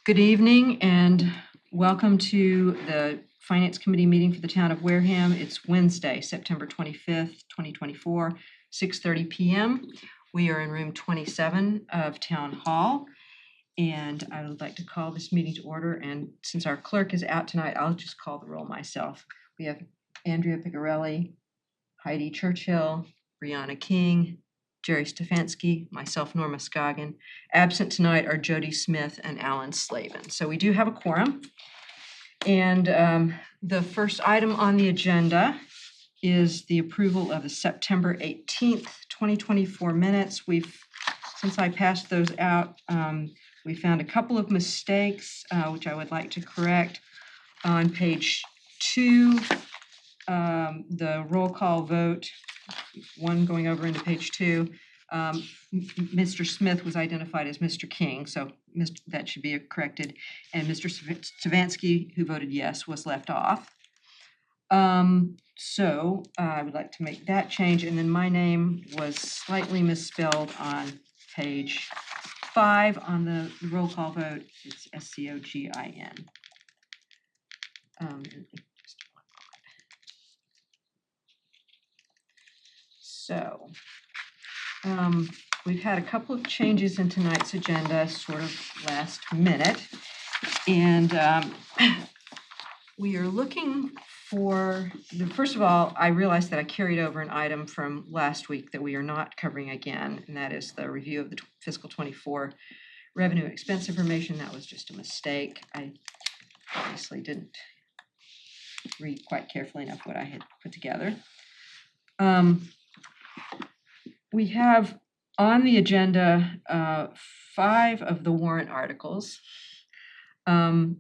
Good evening and welcome to the Finance Committee meeting for the town of Wareham. It's Wednesday, September 25th, 2024, 6:30 p.m. We are in room 27 of Town Hall. And I would like to call this meeting to order. And since our clerk is out tonight, I'll just call the roll myself. We have Andrea Picarelli, Heidi Churchill, Brianna King, Jerry Stefanski, myself, Norma Scoggin. Absent tonight are Jody Smith and Alan Slavin. So we do have a quorum. And the first item on the agenda is the approval of the September 18th, 2024 minutes. Since I passed those out, we found a couple of mistakes, which I would like to correct. On page 2, the roll call vote, one going over into page 2, Mr. Smith was identified as Mr. King, so that should be corrected. And Mr. Stefanski, who voted yes, was left off. So I would like to make that change. And then my name was slightly misspelled on page 5 on the roll call vote. It's Scogin. So we've had a couple of changes in tonight's agenda, sort of last minute. And we are looking for, first of all, I realized that I carried over an item from last week that we are not covering again, and that is the review of the fiscal 24 revenue and expense information. That was just a mistake. I obviously didn't read quite carefully enough what I had put together. We have on the agenda 5 of the warrant articles. The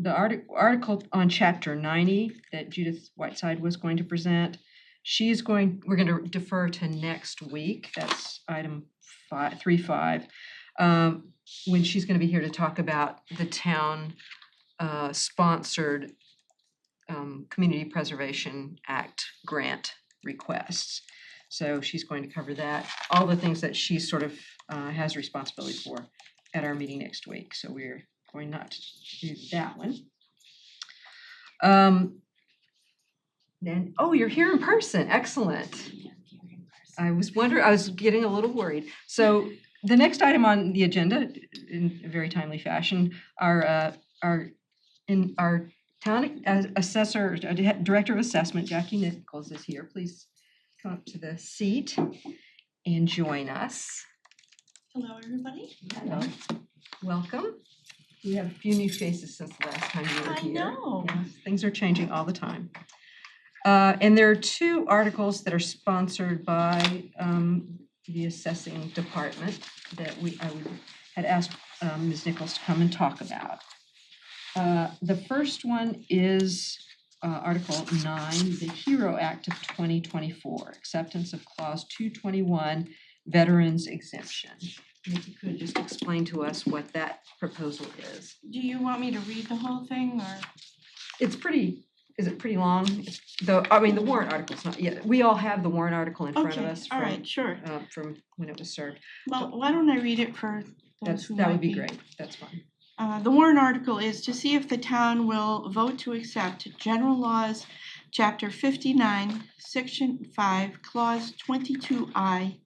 article on chapter 90 that Judith Whiteside was going to present, we're going to defer to next week. That's item 3.5, when she's going to be here to talk about the town sponsored Community Preservation Act grant requests. So she's going to cover that, all the things that she sort of has responsibility for at our meeting next week. So we're going not to do that one. Then, oh, you're here in person. Excellent. I was getting a little worried. So the next item on the agenda, in a very timely fashion, our town assessor, director of assessment, Jackie Nichols, is here. Please come up to the seat and join us. Hello, everybody. Hello. Welcome. We have a few new faces since the last time you were here. I know. Yes, things are changing all the time. And there are 2 articles that are sponsored by the assessing department that I had asked Ms. Nichols to come and talk about. The first one is Article 9, the HERO Act of 2024, acceptance of Clause 221, Veterans Exemption. If you could just explain to us what that proposal is. Do you want me to read the whole thing, or? Is it pretty long? The warrant article's not yet. We all have the warrant article in front of us. All right, sure. From when it was served. Well, why don't I read it for those who That would might be great. That's fine. The warrant article is to see if the town will vote to accept General Laws, Chapter 59, Section 5, Clause 22I,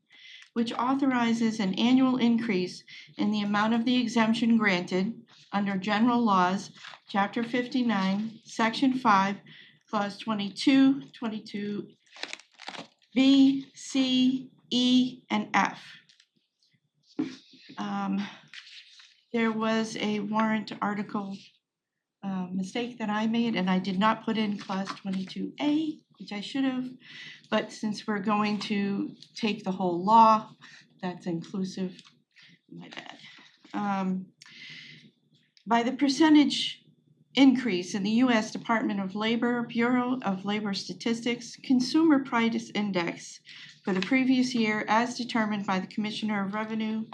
which authorizes an annual increase in the amount of the exemption granted under General Laws, Chapter 59, Section 5, Clause 22, 22B, C, E, and F. There was a warrant article mistake that I made, and I did not put in Clause 22A, which I should have, but since we're going to take the whole law, that's inclusive, my bad. By the percentage increase in the U.S. Department of Labor, Bureau of Labor Statistics, Consumer Price Index for the previous year as determined by the Commissioner of Revenue,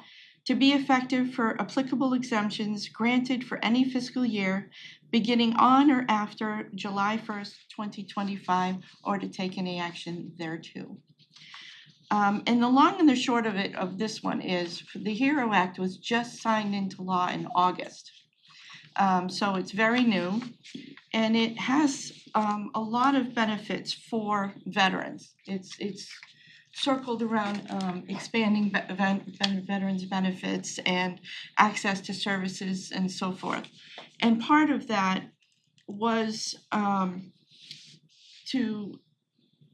to be effective for applicable exemptions granted for any fiscal year beginning on or after July 1st, 2025, or to take any action thereto. And the long and the short of it, of this one is, the HERO Act was just signed into law in August. So it's very new, and it has a lot of benefits for veterans. It's circled around expanding veterans benefits and access to services and so forth. And part of that was to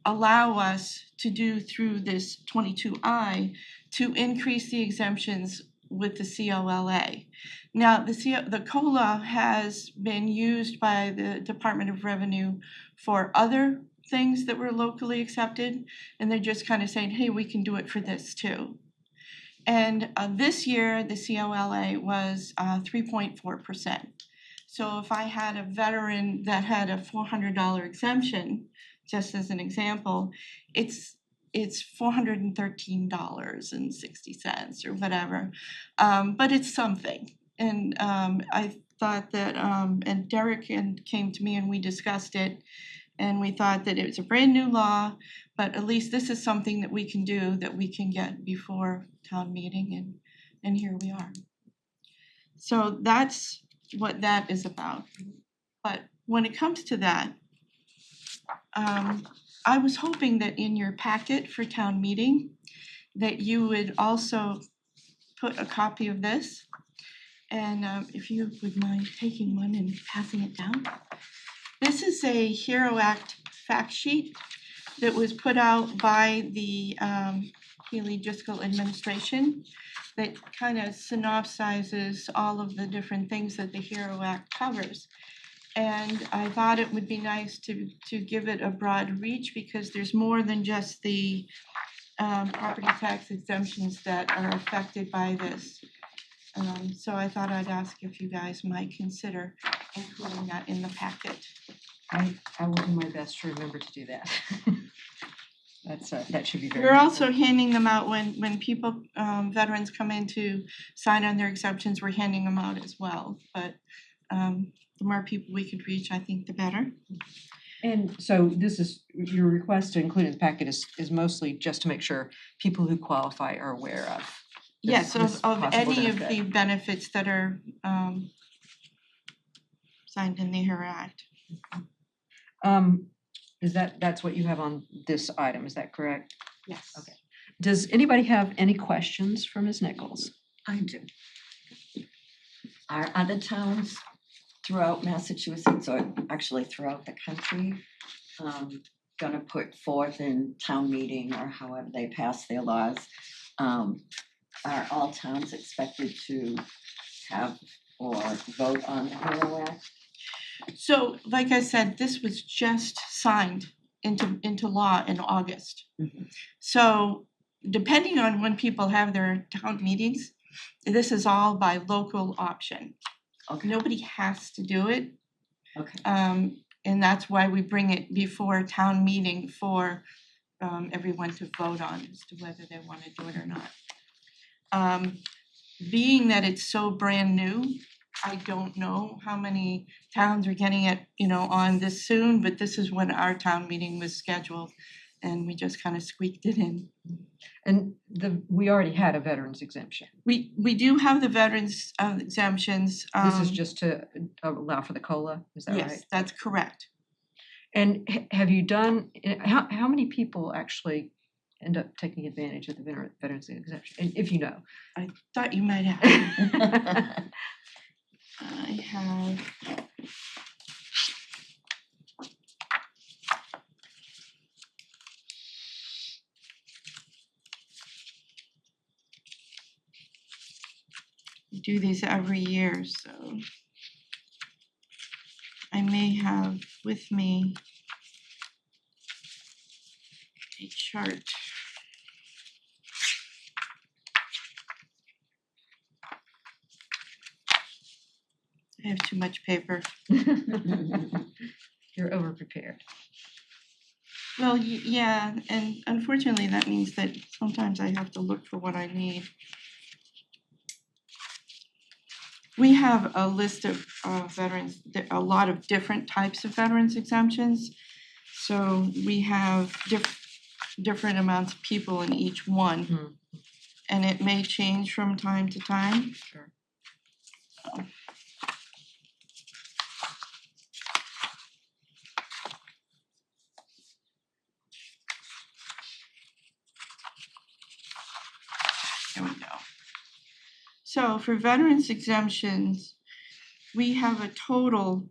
allow us to do through this 22I to increase the exemptions with the COLA. Now, the COLA has been used by the Department of Revenue for other things that were locally accepted, and they're just kind of saying, hey, we can do it for this too. And this year, the COLA was 3.4%. So if I had a veteran that had a $400 exemption, just as an example, it's $413.60 or whatever, but it's something. And I thought that, and Derek came to me and we discussed it, and we thought that it was a brand new law, but at least this is something that we can do, that we can get before town meeting, and here we are. So that's what that is about. But when it comes to that, I was hoping that in your packet for town meeting, that you would also put a copy of this. And if you would mind taking one and passing it down. This is a HERO Act fact sheet that was put out by the Healy Driscoll administration that kind of synopsizes all of the different things that the HERO Act covers. And I thought it would be nice to give it a broad reach, because there's more than just the property tax exemptions that are affected by this. So I thought I'd ask if you guys might consider including that in the packet. I will do my best to remember to do that. That should be very We're helpful. also handing them out when people, veterans come in to sign on their exemptions, we're handing them out as well. But the more people we could reach, I think the better. And so this is, your request to include in the packet is mostly just to make sure people who qualify are aware of. Yes, this of possible any of benefit. the benefits that are signed in the HERO Act. Is that's what you have on this item, is that correct? Yes. Okay. Does anybody have any questions for Ms. Nichols? I do. Are other towns throughout Massachusetts, or actually throughout the country, gonna put forth in town meeting or however they pass their laws? Are all towns expected to have or vote on the HERO Act? So, like I said, this was just signed into law in August. Mhm. So, depending on when people have their town meetings, this is all by local option. Okay, Nobody has to do it, okay, and that's why we bring it before town meeting for everyone to vote on as to whether they wanna do it or not. Being that it's so brand new, I don't know how many towns are getting it, on this soon, but this is when our town meeting was scheduled, and we just kind of squeaked it in. And we already had a veterans exemption. We do have the veterans exemptions. This is just to allow for the COLA, is that right? Yes, that's correct. And have you done, how many people actually end up taking advantage of the veterans exemption, and if you know? I thought you might have. I have. We do these every year, so I may have with me a chart. I have too much paper. You're over-prepared. Well, yeah, and unfortunately that means that sometimes I have to look for what I need. We have a list of veterans, a lot of different types of veterans exemptions. So we have different amounts of people in each one. Hmm. And it may change from time to time. Sure. There we go. So for veterans exemptions, we have a total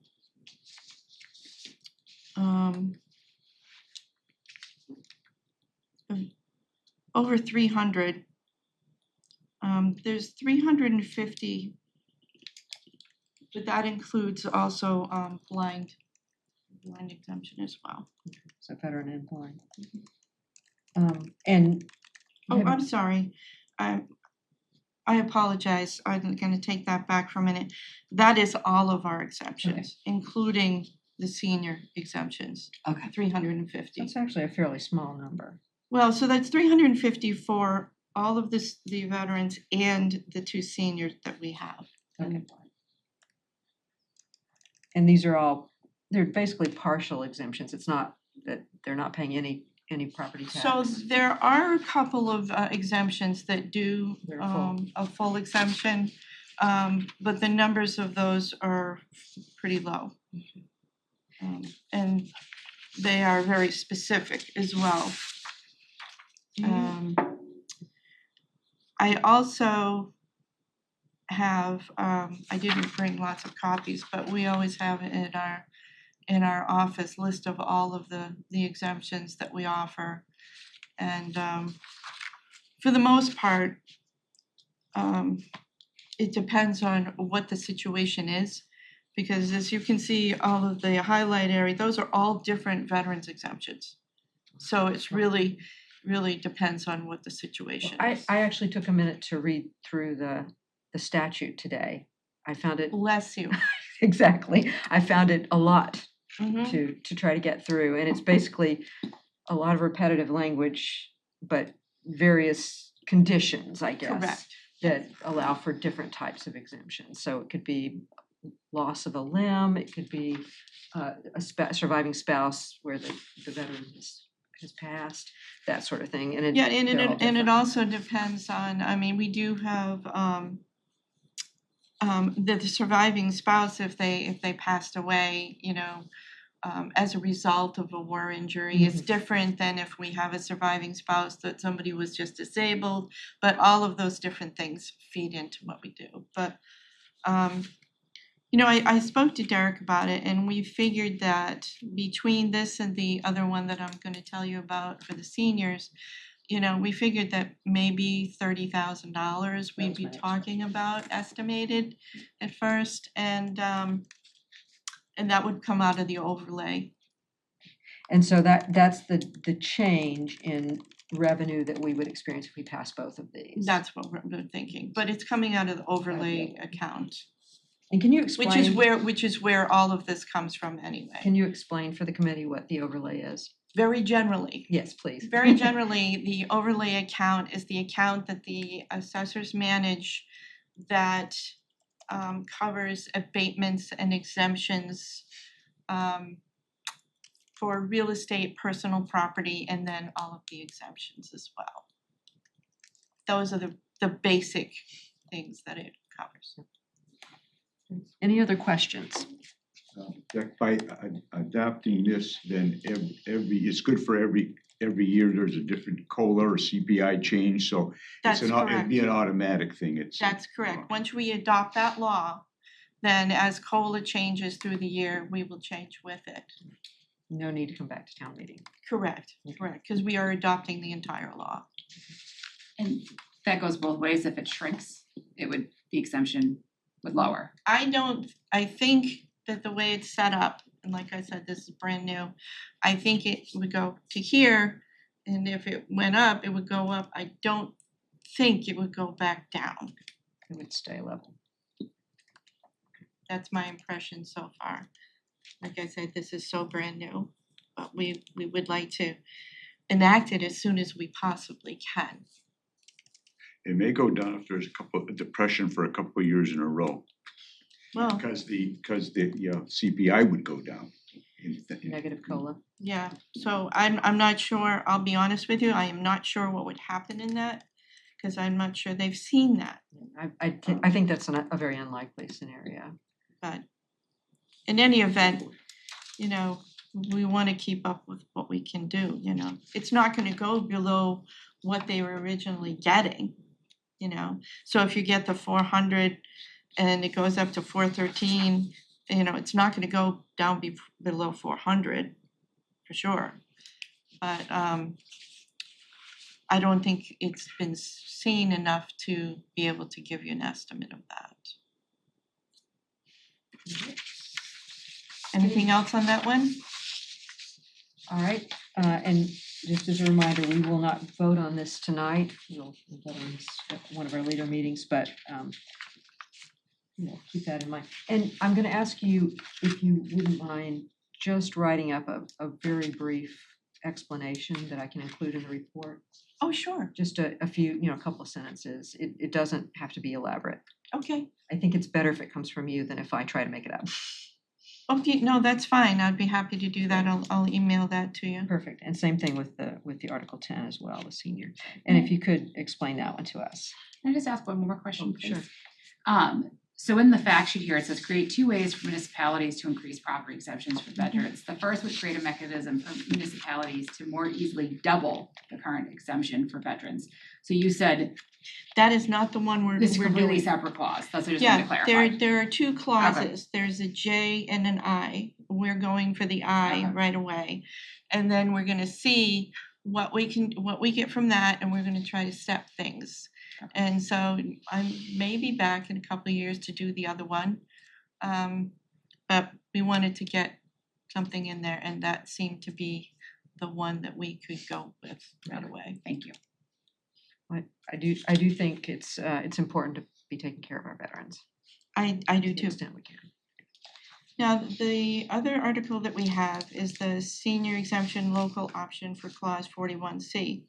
of over 300. There's 350, but that includes also blind exemption as well. So veteran and blind. And Oh, I'm sorry. I apologize. I'm gonna take that back for a minute. That is all of our exemptions, including the senior exemptions, Okay. 350. that's actually a fairly small number. Well, so that's 350 for all of the veterans and the 2 seniors that we have. Okay. And these are all, they're basically partial exemptions. It's not that they're not paying any property tax. So there are a couple of exemptions that do They're full. a full exemption, but the numbers of those are pretty low. And they are very specific as well. I also have, I didn't bring lots of copies, but we always have in our office list of all of the exemptions that we offer. And for the most part, it depends on what the situation is. Because as you can see, all of the highlight area, those are all different veterans exemptions. So it's really depends on what the situation is. I actually took a minute to read through the statute today. I found it Bless you. exactly. I found it a lot Mhm. to try to get through, and it's basically a lot of repetitive language, but various conditions, I guess, Correct. that allow for different types of exemptions. So it could be loss of a limb, it could be surviving spouse where the veteran has passed, that sort of thing. And Yeah, and they're all it different. also depends on, I mean, we do have the surviving spouse, if they passed away, you know, as a result of a war injury, it's different than if we have a surviving spouse that somebody was just disabled, but all of those different things feed into what we do. But you know, I spoke to Derek about it, and we figured that between this and the other one that I'm gonna tell you about for the seniors, you know, we figured that maybe $30,000 we'd was be my talking about estimated at first, and that would come out of the overlay. And so that's the change in revenue that we would experience if we pass both of these. That's what we're thinking, but it's coming out of the overlay account, And can you explain? which is where all of this comes from anyway. Can you explain for the committee what the overlay is? Very generally. Yes, please. Very generally, the overlay account is the account that the assessors manage that covers abatements and exemptions for real estate, personal property, and then all of the exemptions as well. Those are the basic things that it covers. Any other questions? That by adopting this, then it's good for every year, there's a different COLA or CPI change, so That's it'd correct. be an automatic thing, That's correct. Once we adopt that law, then as COLA changes through the year, we will change with it. No need to come back to town meeting. Correct, because we are adopting the entire law. And that goes both ways. If it shrinks, the exemption would lower. I think that the way it's set up, and like I said, this is brand new, I think it would go to here, and if it went up, it would go up. I don't think it would go back down. It would stay level. That's my impression so far. Like I said, this is so brand new, but we would like to enact it as soon as we possibly can. It may go down if there's a depression for a couple of years in a row. Well, because the CPI would go down. Negative COLA. yeah, so I'm not sure, I'll be honest with you, I am not sure what would happen in that, because I'm not sure they've seen that. I think that's a very unlikely scenario. But in any event, you know, we wanna keep up with what we can do, you know. It's not gonna go below what they were originally getting, you know. So if you get the 400 and it goes up to 413, you know, it's not gonna go down below 400 for sure. But I don't think it's been seen enough to be able to give you an estimate of that. Anything else on that one? All right, and just as a reminder, we will not vote on this tonight. We'll vote on this at one of our later meetings, but keep that in mind. And I'm gonna ask you if you wouldn't mind just writing up a very brief explanation that I can include in the report. Oh, sure, Just a few, a couple of sentences. It doesn't have to be elaborate. okay. I think it's better if it comes from you than if I try to make it up. Okay, no, that's fine, I'd be happy to do that, I'll email that to you. Perfect. And same thing with the Article 10 as well, the senior. And if you could explain that one to us. Can I just ask one more question, Oh, sure. please? So in the fact sheet here, it says create 2 ways for municipalities to increase property exemptions for veterans. The first would create a mechanism for municipalities to more easily double the current exemption for veterans. So you said That is not the one we're this is a completely doing. separate clause, that's what I just wanted to Yeah, clarify. there are two clauses, there's a J and an I, we're going for the I Okay. right away. And then we're gonna see what we get from that, and we're gonna try to step things. Okay. And so I may be back in a couple of years to do the other one. But we wanted to get something in there, and that seemed to be the one that we could go with right away. Thank you. I do think it's important to be taking care of our veterans I do to the too. extent we can. Now, the other article that we have is the senior exemption local option for clause 41C.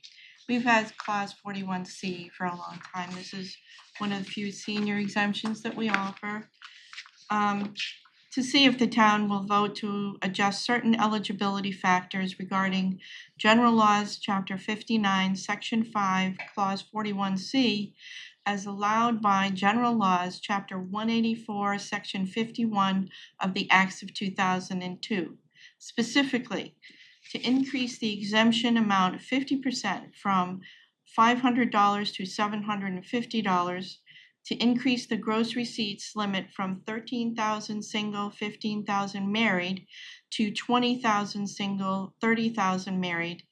We've had clause 41C for a long time. This is one of the few senior exemptions that we offer. To see if the town will vote to adjust certain eligibility factors regarding general laws, chapter 59, section 5, clause 41C, as allowed by general laws, chapter 184, section 51 of the Acts of 2002. Specifically, to increase the exemption amount 50% from $500 to $750, to increase the gross receipts limit from 13,000 single, 15,000 married, to 20,000 single, 30,000 married,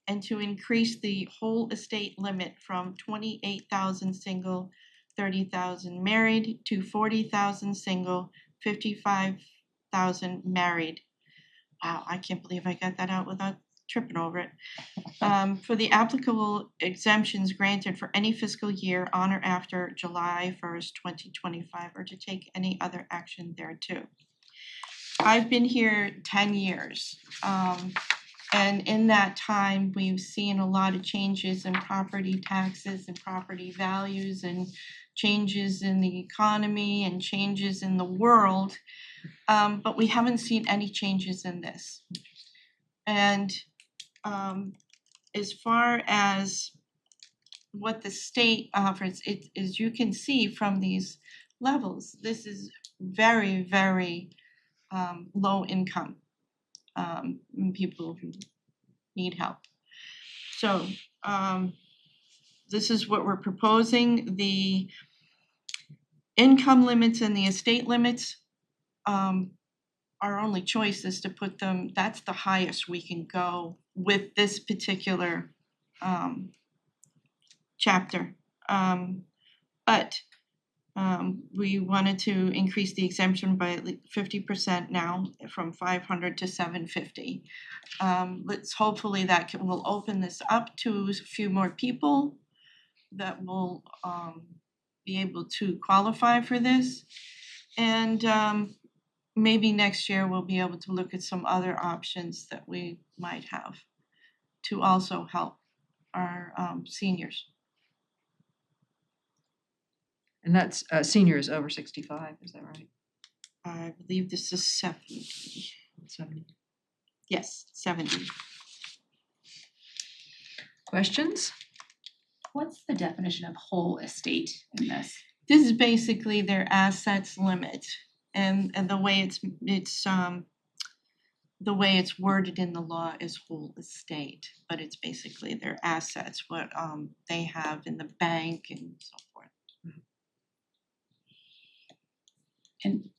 and to increase the whole estate limit from 28,000 single, 30,000 married, to 40,000 single, 55,000 married. Wow, I can't believe I got that out without tripping over it. For the applicable exemptions granted for any fiscal year on or after July 1st, 2025, or to take any other action thereto. I've been here 10 years, and in that time, we've seen a lot of changes in property taxes and property values, and changes in the economy and changes in the world, but we haven't seen any changes in this. And as far as what the state offers, as you can see from these levels, this is very, very low income people who need help. So this is what we're proposing. The income limits and the estate limits, our only choice is to put them, that's the highest we can go with this particular chapter. But we wanted to increase the exemption by at least 50% now, from 500 to 750. Let's hopefully that will open this up to a few more people that will be able to qualify for this. And maybe next year we'll be able to look at some other options that we might have to also help our seniors. And that's seniors over 65, is that right? I believe this is 70. 70. Yes, 70. Questions? What's the definition of whole estate in this? This is basically their assets limit, and the way it's the way it's worded in the law is whole estate, but it's basically their assets, what they have in the bank and so forth. And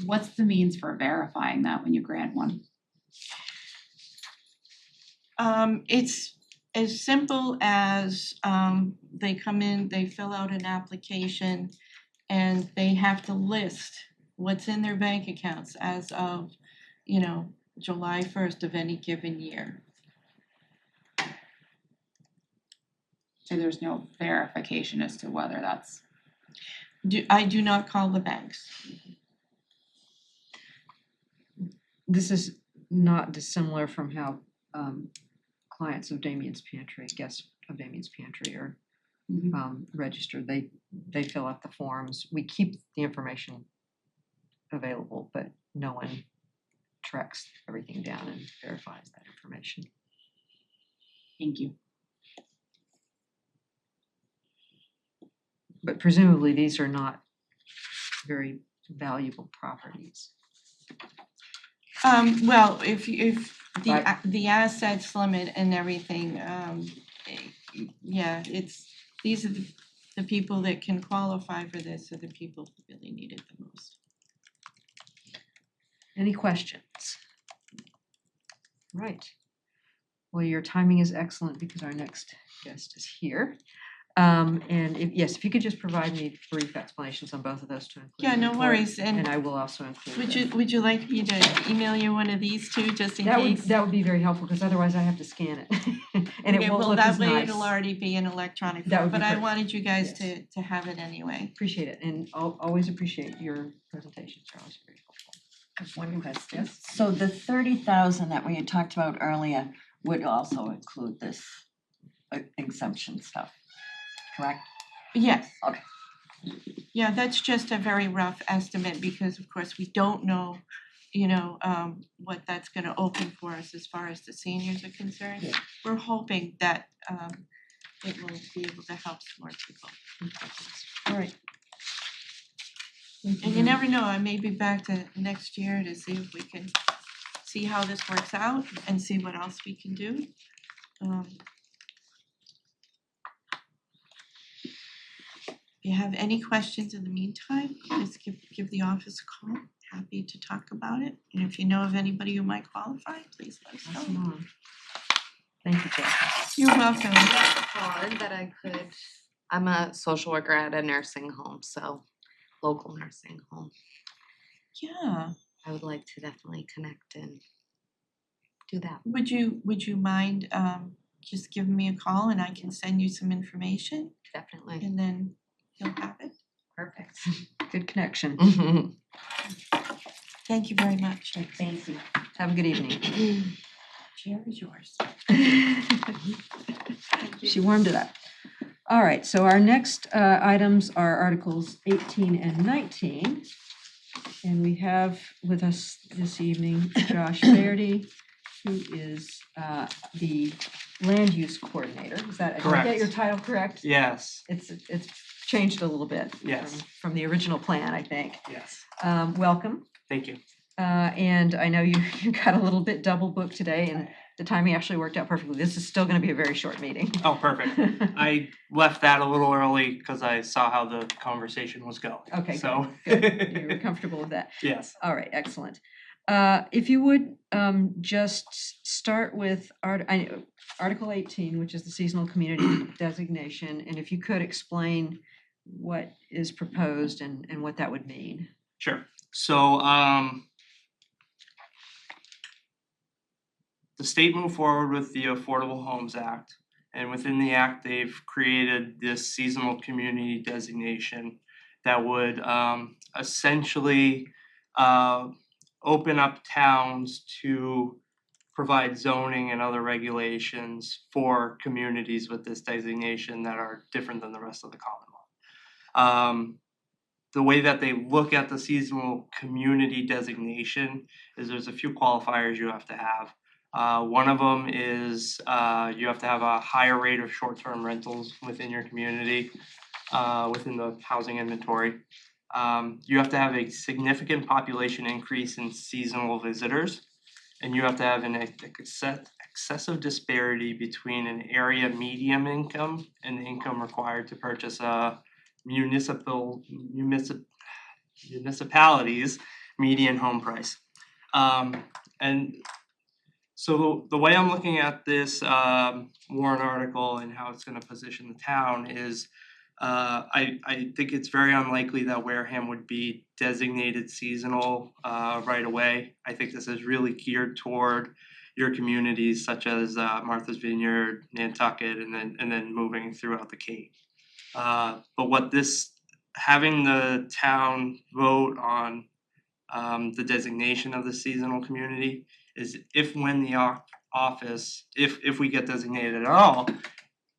what's the means for verifying that when you grant one? It's as simple as they come in, they fill out an application, and they have to list what's in their bank accounts as of, July 1st of any given year. So there's no verification as to whether that's. I do not call the banks. This is not dissimilar from how clients of Damien's Pantry, guests of Damien's Pantry are registered. They fill out the forms. We keep the information available, but no one tracks everything down and verifies that information. Thank you. But presumably these are not very valuable properties. Well, if the assets limit and everything, yeah, these are the people that can qualify for this are the people who really need it the most. Any questions? Right. Well, your timing is excellent because our next guest is here. And if you could just provide me brief explanations on both of those to include. Yeah, in the no report, worries. And I will also include. Would you like me to email you one of these too, just in case? That would be very helpful because otherwise I have to scan it, and Okay, it won't well, look that as way nice. it'll already be in electronic That form, would be but I perfect. wanted you guys Yes. to have it anyway. Appreciate it, and I'll always appreciate your presentations. They're always very helpful. I have one question. So the 30,000 that we had talked about earlier would also include this exemption stuff, correct? Yes. Okay. Yeah, that's just a very rough estimate because of course we don't know, what that's gonna open for us as far as the seniors are concerned. Yeah. We're hoping that it will be able to help some more people. All right. And you never know, I may be back to next year to see if we can see how this works out and see what else we can do. If you have any questions in the meantime, just give the office a call. Happy to talk about it. And if you know of anybody who might qualify, please let us Pass know. them on. Thank you, Jessica. You're welcome. Hard that I could. I'm a social worker at a nursing home, so local nursing home. Yeah. I would like to definitely connect and do that. Would you mind just giving me a call and I can send you some information Definitely. and then you'll have it? Perfect. Good connection. Thank you very much. Thank you. Have a good evening. Chair is yours. She warmed it up. All right, so our next items are Articles 18 and 19. And we have with us this evening Josh Faherty, who is the land use coordinator. Is that, did I get Correct. your title correct? Yes, It's changed a little bit Yes. from the original plan, I think. yes, Welcome. thank you. And I know you got a little bit double booked today, and the timing actually worked out perfectly. This is still going to be a very short meeting. Oh, perfect. I left that a little early because I saw how the conversation was going. Okay, So. good. You were comfortable with that. Yes, All right, excellent. If you would just start with Article 18, which is the seasonal community designation, and if you could explain what is proposed and what that would mean. sure. So, the state moved forward with the Affordable Homes Act, and within the act, they've created this seasonal community designation that would essentially open up towns to provide zoning and other regulations for communities with this designation that are different than the rest of the Commonwealth. the way that they look at the seasonal community designation is there's a few qualifiers you have to have. One of them is you have to have a higher rate of short-term rentals within your community, within the housing inventory. You have to have a significant population increase in seasonal visitors, and you have to have an excessive disparity between an area median income and the income required to purchase a municipality's median home price. And so the way I'm looking at this warrant article and how it's going to position the town is I think it's very unlikely that Wareham would be designated seasonal right away. I think this is really geared toward your communities such as Martha's Vineyard, Nantucket, and then moving throughout the Cape. But what this having the town vote on the designation of the seasonal community is if when the office, if we get designated at all,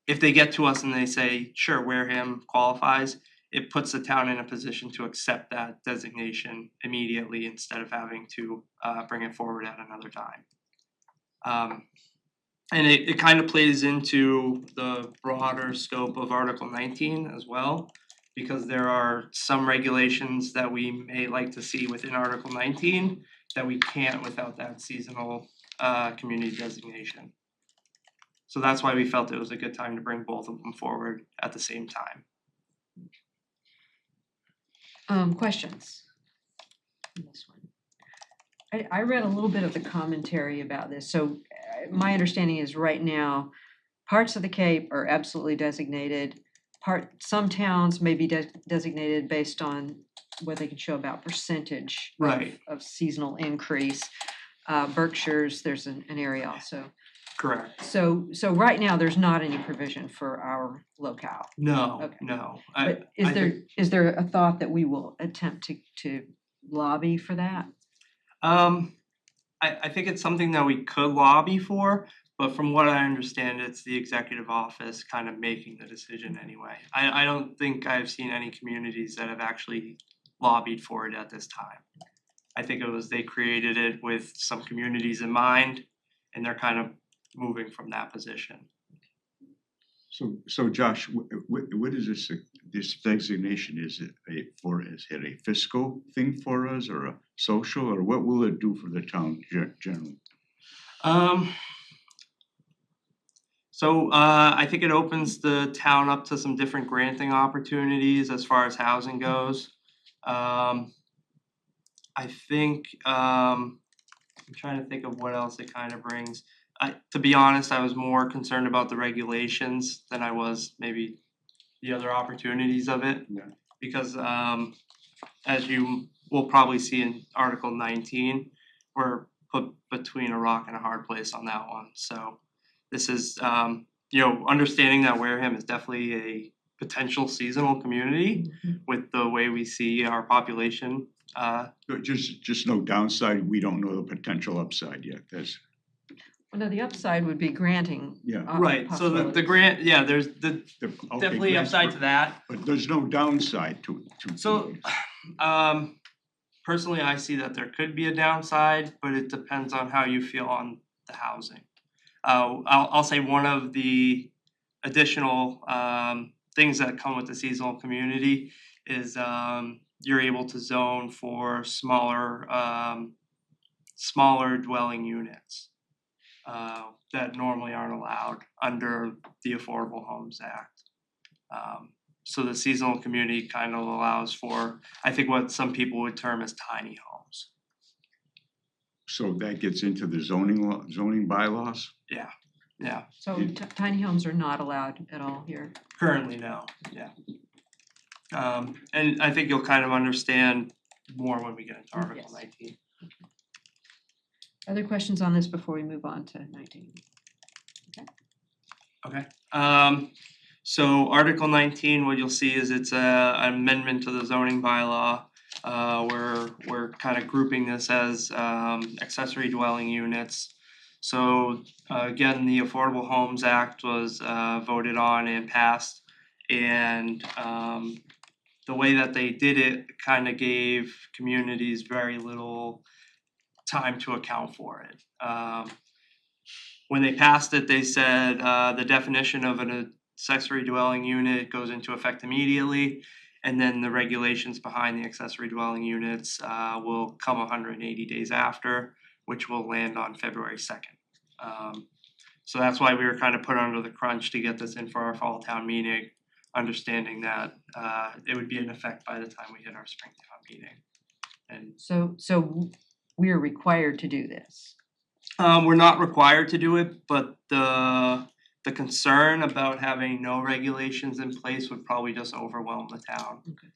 if they get to us and they say, sure, Wareham qualifies, it puts the town in a position to accept that designation immediately instead of having to bring it forward at another time. And it kind of plays into the broader scope of Article 19 as well, because there are some regulations that we may like to see within Article 19 that we can't without that seasonal community designation. So that's why we felt it was a good time to bring both of them forward at the same time. Questions on this one? I read a little bit of the commentary about this. So my understanding is right now, parts of the Cape are absolutely designated. Some towns may be designated based on what they can show about percentage Right. of seasonal increase. Berkshire's, there's an area also. Correct. So right now, there's not any provision for our locale. No, Okay. no. But is there a thought that we will attempt to lobby for that? I think it's something that we could lobby for, but from what I understand, it's the executive office kind of making the decision anyway. I don't think I've seen any communities that have actually lobbied for it at this time. I think it was they created it with some communities in mind, and they're kind of moving from that position. So Josh, what is this designation? Is it a fiscal thing for us or a social, or what will it do for the town generally? So I think it opens the town up to some different granting opportunities as far as housing goes. I think I'm trying to think of what else it kind of brings. To be honest, I was more concerned about the regulations than I was maybe the other opportunities of it. Yeah. Because as you will probably see in Article 19, we're put between a rock and a hard place on that one. So this is, understanding that Wareham is definitely a potential seasonal community with the way we see our population. Just no downside. We don't know the potential upside yet. Well, no, the upside would be granting. Yeah. Right. So the grant, yeah, there's definitely grants upside for- to that. But there's no downside to So, personally, I see that there could be a downside, but it depends on how you feel on the housing. I'll say one of the additional things that come with the seasonal community is you're able to zone for smaller dwelling units that normally aren't allowed under the Affordable Homes Act. So the seasonal community kind of allows for, I think, what some people would term as tiny homes. So that gets into the zoning bylaws? Yeah, So tiny homes are not allowed at all here. currently no, yeah. And I think you'll kind of understand more when we get into Article Yes. 19. Other questions on this before we move on to 19? Okay. So Article 19, what you'll see is it's an amendment to the zoning bylaw. We're kind of grouping this as accessory dwelling units. So again, the Affordable Homes Act was voted on and passed, and the way that they did it kind of gave communities very little time to account for it. When they passed it, they said the definition of an accessory dwelling unit goes into effect immediately, and then the regulations behind the accessory dwelling units will come 180 days after, which will land on February 2nd. So that's why we were kind of put under the crunch to get this in for our fall town meeting, understanding that it would be in effect by the time we hit our spring town meeting. And So we are required to do this. we're not required to do it, but the concern about having no regulations in place would probably just overwhelm the town. Okay.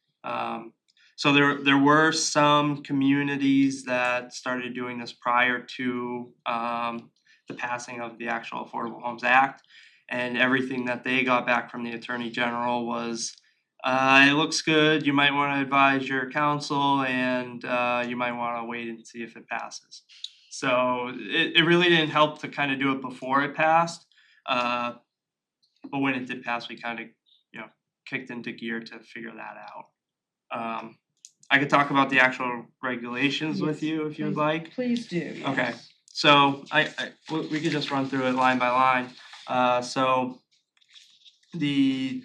So there were some communities that started doing this prior to the passing of the actual Affordable Homes Act, and everything that they got back from the Attorney General was, it looks good, you might want to advise your counsel, and you might want to wait and see if it passes. So it really didn't help to kind of do it before it passed, but when it did pass, we kind of kicked into gear to figure that out. I could talk about the actual regulations with Yes, you if you'd please. like. Please do, yes. Okay. So we could just run through it line by line. So the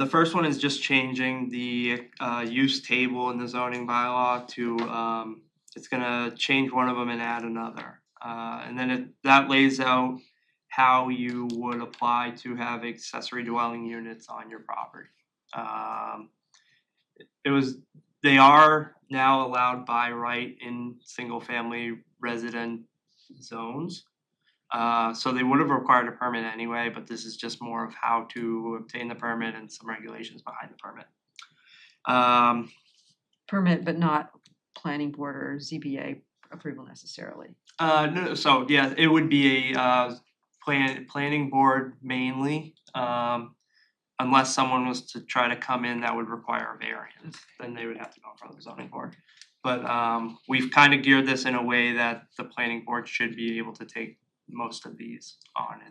first one is just changing the use table in the zoning bylaw to it's gonna change one of them and add another. And then that lays out how you would apply to have accessory dwelling units on your property. They are now allowed by right in single family resident zones. So they would have required a permit anyway, but this is just more of how to obtain the permit and some regulations behind the permit. Permit, but not planning board or ZBA approval necessarily. No, so yeah, it would be a planning board mainly. Unless someone was to try to come in that would require a variance, then they would have to go in front of the zoning board. But we've kind of geared this in a way that the planning board should be able to take most of these on.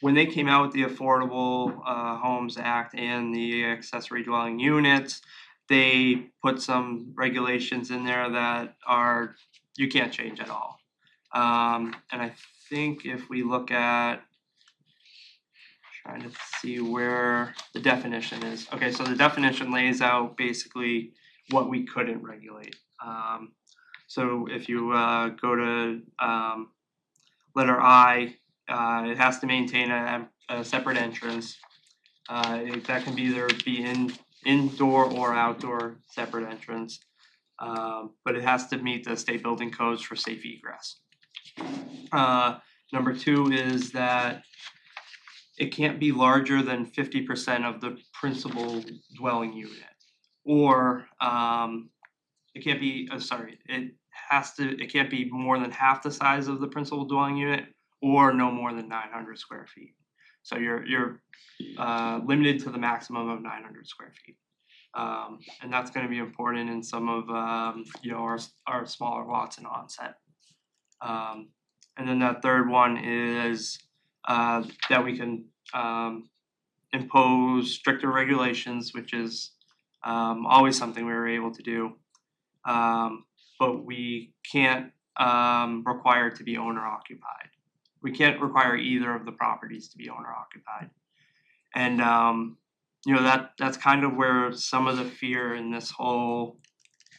When they came out with the Affordable Homes Act and the accessory dwelling units, they put some regulations in there that you can't change at all. And I think if we look at, trying to see where the definition is. Okay, so the definition lays out basically what we couldn't regulate. So if you go to letter I, it has to maintain a separate entrance. That can either be indoor or outdoor separate entrance. But it has to meet the state building codes for safe egress. Number 2 is that it can't be larger than 50% of the principal dwelling unit, or it can't be. It can't be more than half the size of the principal dwelling unit, or no more than 900 square feet. So you're limited to the maximum of 900 square feet. And that's going to be important in some of our smaller lots in onset. And then that third one is that we can impose stricter regulations, which is always something we were able to do, but we can't require it to be owner occupied. We can't require either of the properties to be owner occupied, and that's kind of where some of the fear in this whole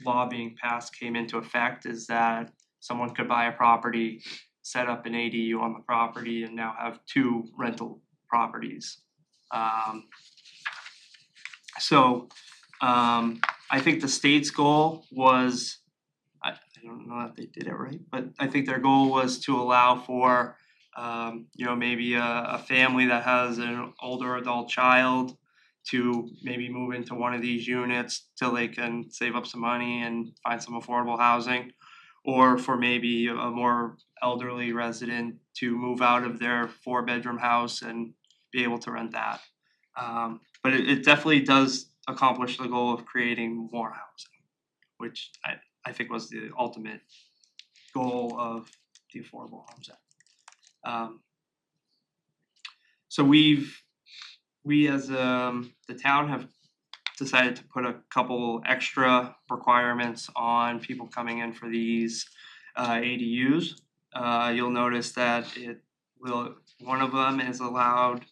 law being passed came into effect, is that someone could buy a property, set up an ADU on the property, and now have 2 rental properties. I think the state's goal was, I don't know if they did it right, but I think their goal was to allow for maybe a family that has an older adult child to maybe move into one of these units till they can save up some money and find some affordable housing, or for maybe a more elderly resident to move out of their 4-bedroom house and be able to rent that. But it definitely does accomplish the goal of creating more housing, which I think was the ultimate goal of the Affordable Homes Act. So we as the town have decided to put a couple extra requirements on people coming in for these ADUs. You'll notice that one of them is allowed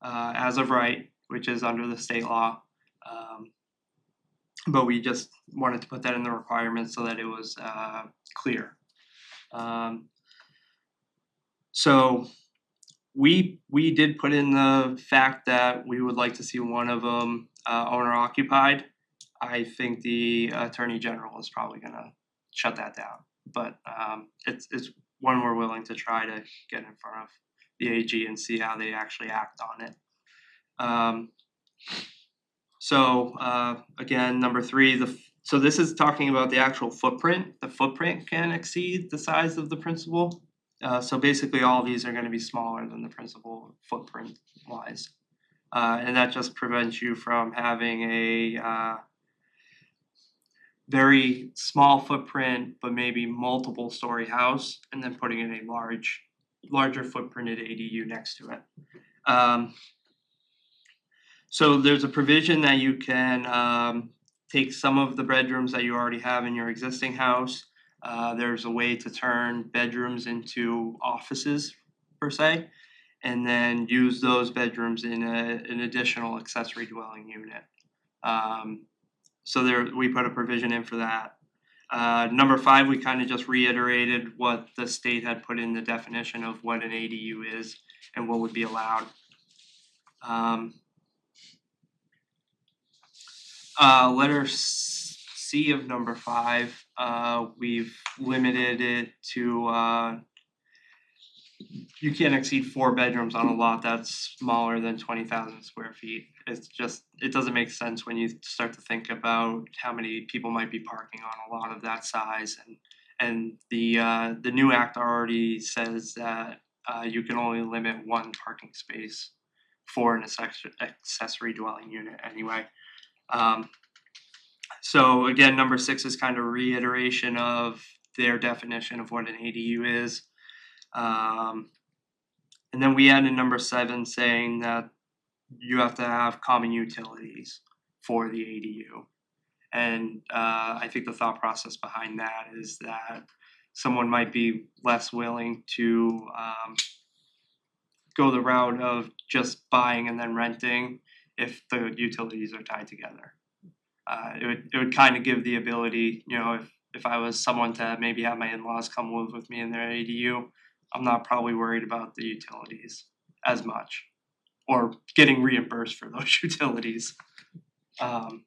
as of right, which is under the state law. But we just wanted to put that in the requirements so that it was clear. So we did put in the fact that we would like to see one of them owner occupied. I think the Attorney General is probably gonna shut that down, but it's one we're willing to try to get in front of the AG and see how they actually act on it. Again, number 3, so this is talking about the actual footprint. The footprint can exceed the size of the principal. So basically all these are gonna be smaller than the principal footprint wise. And that just prevents you from having a very small footprint, but maybe multiple story house, and then putting in a larger footprinted ADU next to it. So there's a provision that you can take some of the bedrooms that you already have in your existing house. There's a way to turn bedrooms into offices per se, and then use those bedrooms in an additional accessory dwelling unit. So we put a provision in for that. Number 5, we kind of just reiterated what the state had put in the definition of what an ADU is and what would be allowed. Letter C of number 5, we've limited it to you can't exceed 4 bedrooms on a lot that's smaller than 20,000 square feet. It doesn't make sense when you start to think about how many people might be parking on a lot of that size, and the new act already says that you can only limit 1 parking space for an accessory dwelling unit anyway. So again, number 6 is kind of reiteration of their definition of what an ADU is. And then we added number 7 saying that you have to have common utilities for the ADU. And I think the thought process behind that is that someone might be less willing to go the route of just buying and then renting if the utilities are tied together. It would kind of give the ability, if I was someone to maybe have my in-laws come live with me in their ADU, I'm not probably worried about the utilities as much, or getting reimbursed for those utilities. And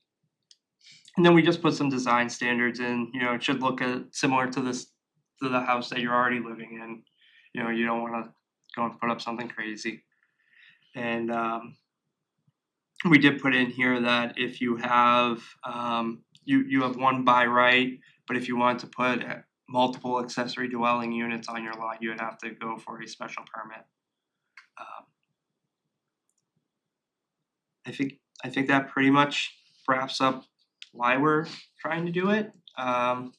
then we just put some design standards in. It should look similar to the house that you're already living in. You don't want to go and put up something crazy. And we did put in here that if you have you have 1 by right, but if you want to put multiple accessory dwelling units on your lot, you would have to go for a special permit. I think that pretty much wraps up why we're trying to do it. The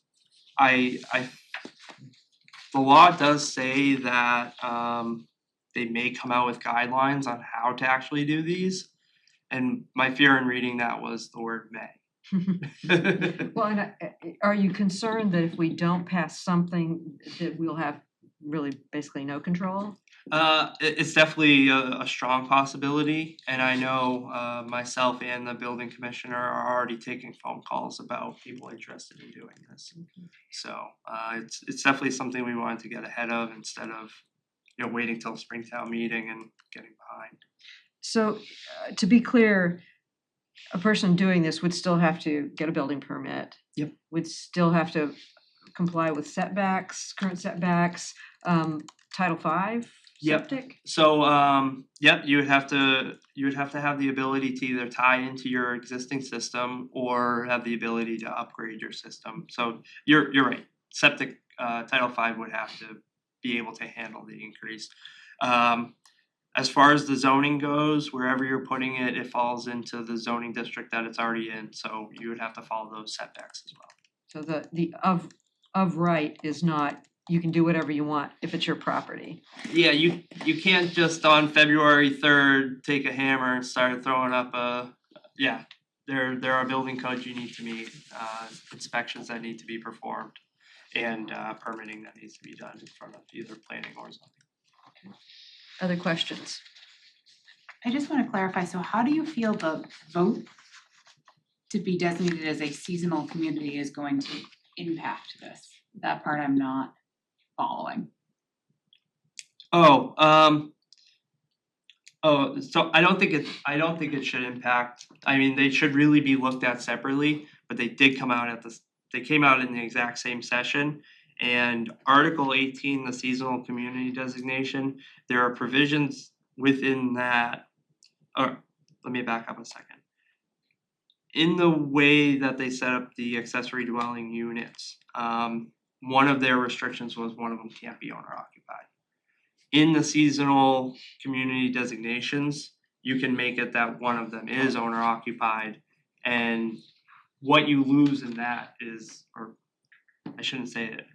law does say that they may come out with guidelines on how to actually do these, and my fear in reading that was the word may. Well, and are you concerned that if we don't pass something that we'll have really basically no control? It's definitely a strong possibility, and I know myself and the building commissioner are already taking phone calls about people interested in doing this. So it's definitely something we wanted to get ahead of instead of waiting till Springtown meeting and getting behind. So to be clear, a person doing this would still have to get a building permit. Yep. Would still have to comply with setbacks, current setbacks, Title V septic? So you would have to have the ability to either tie into your existing system or have the ability to upgrade your system. So you're right. Septic Title V would have to be able to handle the increase. As far as the zoning goes, wherever you're putting it, it falls into the zoning district that it's already in. So you would have to follow those setbacks as well. So the of right is not you can do whatever you want if it's your property. Yeah, you can't just on February 3rd take a hammer and start throwing up there are building codes you need to meet, inspections that need to be performed, and permitting that needs to be done in front of either planning or zoning. Other questions? I just want to clarify, so how do you feel the vote to be designated as a seasonal community is going to impact this? That part I'm not following. So I don't think it should impact. I mean, they should really be looked at separately, but they did come out they came out in the exact same session. And Article 18, the seasonal community designation, there are provisions within that. Or let me back up a second. In the way that they set up the accessory dwelling units, one of their restrictions was one of them can't be owner occupied. In the seasonal community designations, you can make it that one of them is owner occupied, and what you lose in that is, or I shouldn't say it,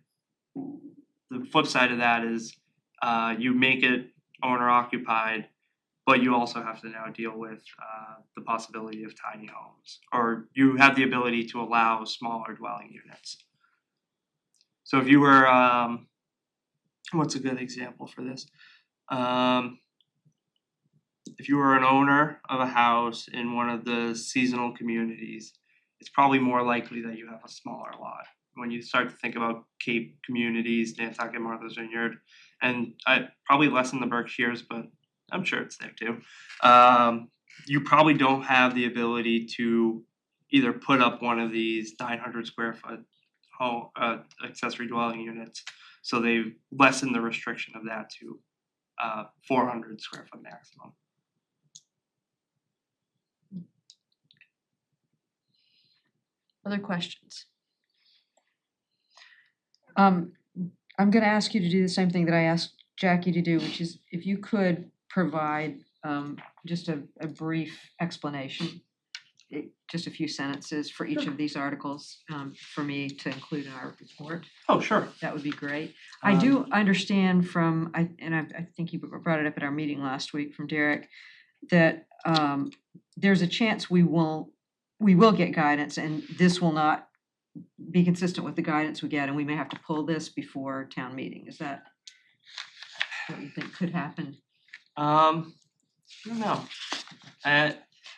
the flip side of that is you make it owner occupied, but you also have to now deal with the possibility of tiny homes, or you have the ability to allow smaller dwelling units. So if you were, what's a good example for this? If you were an owner of a house in one of the seasonal communities, it's probably more likely that you have a smaller lot. When you start to think about Cape communities, Nantucket, Martha's Vineyard, and probably less in the Berkshires, but I'm sure it's there too. You probably don't have the ability to either put up one of these 900 square foot home accessory dwelling units, so they've lessened the restriction of that to 400 square foot maximum. Other questions? I'm going to ask you to do the same thing that I asked Jackie to do, which is if you could provide just a brief explanation, just a few sentences for each of these articles for me to include in our report. Oh, sure. That would be great. I do understand from, I think you brought it up at our meeting last week from Derek, that there's a chance we will get guidance, and this will not be consistent with the guidance we get, and we may have to pull this before town meeting. Is that what you think could happen? I don't know.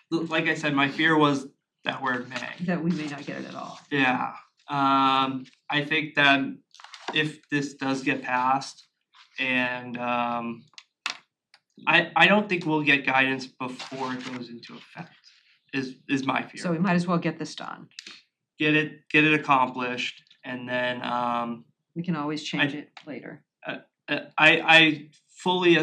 Like I said, my fear was that we're in May. That we may not get it at all. Yeah. I think that if this does get passed, and I don't think we'll get guidance before it goes into effect. Is my fear. So we might as well get this done. Get it accomplished, and then We can always change it later. I fully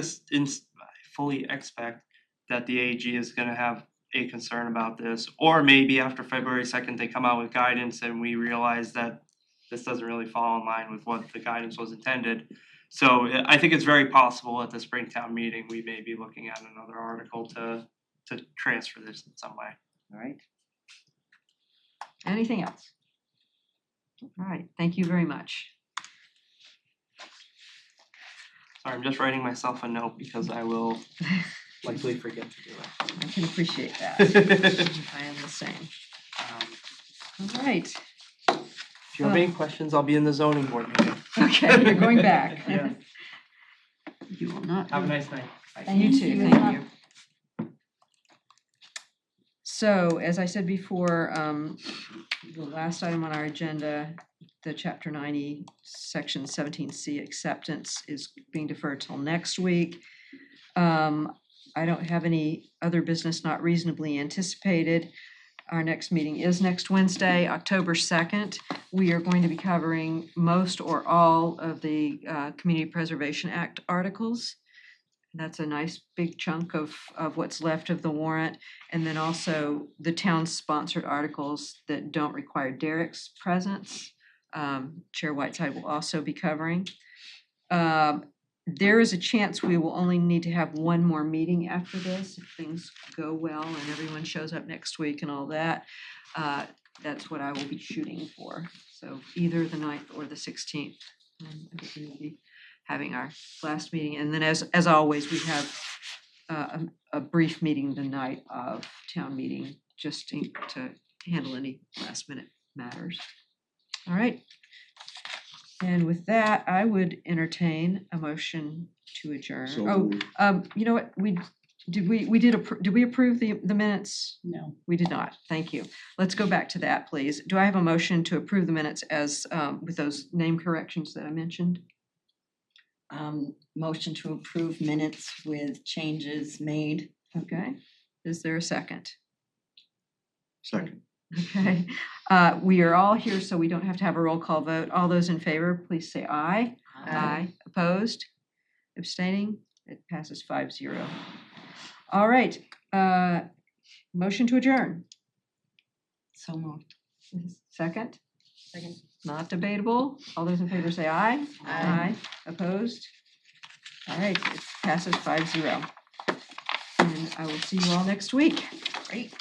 expect that the AG is going to have a concern about this, or maybe after February 2nd they come out with guidance and we realize that this doesn't really fall in line with what the guidance was intended. So I think it's very possible at the Springtown meeting we may be looking at another article to transfer this in some way. All right. Anything else? All right, thank you very much. Sorry, I'm just writing myself a note because I will likely forget to do I can appreciate that. it. I am the same. All right. If you have any questions, I'll be in the zoning board meeting. Okay, you're going back. Yeah. You will not. Have a nice night. Bye. You too, thank you. So, as I said before, the last item on our agenda, the Chapter 90, Section 17C acceptance is being deferred till next week. I don't have any other business not reasonably anticipated. Our next meeting is next Wednesday, October 2nd. We are going to be covering most or all of the Community Preservation Act articles. That's a nice big chunk of what's left of the warrant. And then also the town-sponsored articles that don't require Derek's presence. Chair Whiteside will also be covering. There is a chance we will only need to have one more meeting after this if things go well and everyone shows up next week and all that. That's what I will be shooting for. So either the 9th or the 16th I think we will be having our last meeting, and then as always, we have a brief meeting the night of town meeting, just to handle any last minute matters. All right. And with that, I would entertain a motion to adjourn. So Oh, moved. you know what, did we approve the minutes? No. We did not, thank you. Let's go back to that, please. Do I have a motion to approve the minutes as, with those name corrections that I mentioned? Motion to approve minutes with changes made. Okay, is there a second? Second. Okay, we are all here, so we don't have to have a roll call vote. All those in favor, please say aye. Opposed? Abstaining? It passes 5-0. All right, motion to adjourn. So moved. Second? Second. Not debatable. All those in favor say aye. Aye. Opposed? All right, it passes 5-0. And I will see you all next week. Great.